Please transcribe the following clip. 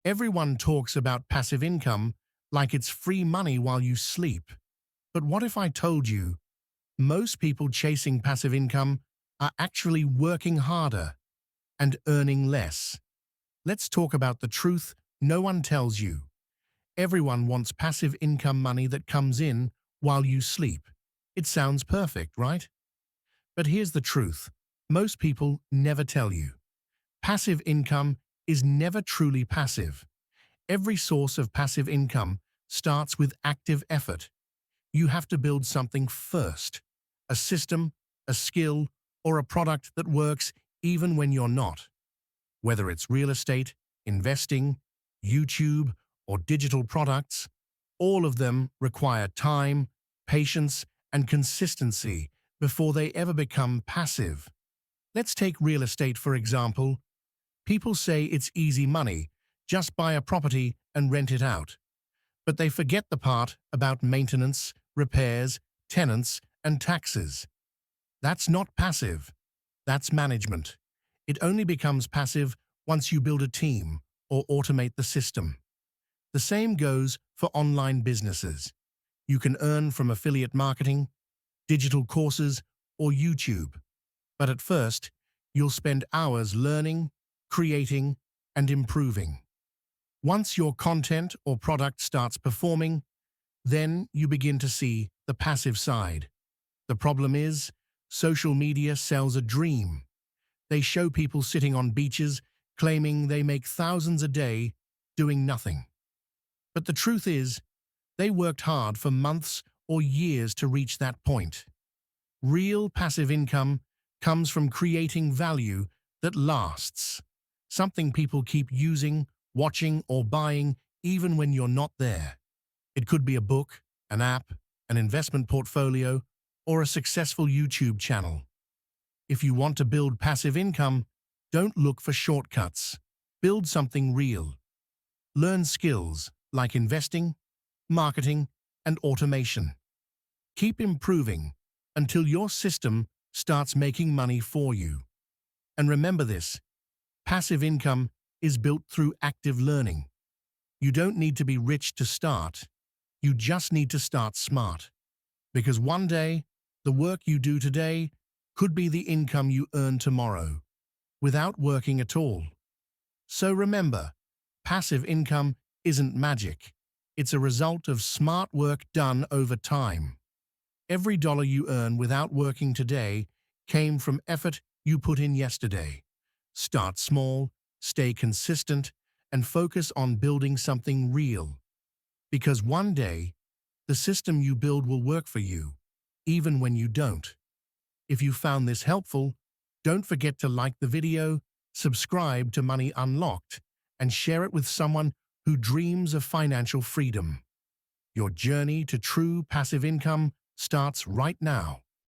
Everyone talks about passive income like it's free money while you sleep. But what if I told you most people chasing passive income are actually working harder and earning less? Let's talk about the truth no one tells you. Everyone wants passive income money that comes in while you sleep. It sounds perfect, right? But here's the truth. Most people never tell you. Passive income is never truly passive. Every source of passive income starts with active effort. You have to build something first. A system, a skill, or a product that works even when you're not. Whether it's real estate, investing, YouTube, or digital products, all of them require time, patience, and consistency before they ever become passive. Let's take real estate for example. People say it's easy money, just buy a property and rent it out. But they forget the part about maintenance, repairs, tenants, and taxes. That's not passive. That's management. It only becomes passive once you build a team or automate the system. The same goes for online businesses. You can earn from affiliate marketing, digital courses, or YouTube. But at first, you'll spend hours learning, creating, and improving. Once your content or product starts performing, then you begin to see the passive side. The problem is, social media sells a dream. They show people sitting on beaches, claiming they make thousands a day, doing nothing. But the truth is, they worked hard for months or years to reach that point. Real passive income comes from creating value that lasts, something people keep using, watching, or buying even when you're not there. It could be a book, an app, an investment portfolio, or a successful YouTube channel. If you want to build passive income, don't look for shortcuts. Build something real. Learn skills like investing, marketing, and automation. Keep improving until your system starts making money for you. And remember this, passive income is built through active learning. You don't need to be rich to start. You just need to start smart. Because one day, the work you do today could be the income you earn tomorrow, without working at all. So remember, passive income isn't magic. It's a result of smart work done over time. Every dollar you earn without working today came from effort you put in yesterday. Start small, stay consistent, and focus on building something real. Because one day, the system you build will work for you, even when you don't. If you found this helpful, don't forget to like the video, subscribe to Money Unlocked, and share it with someone who dreams of financial freedom. Your journey to true passive income starts right now.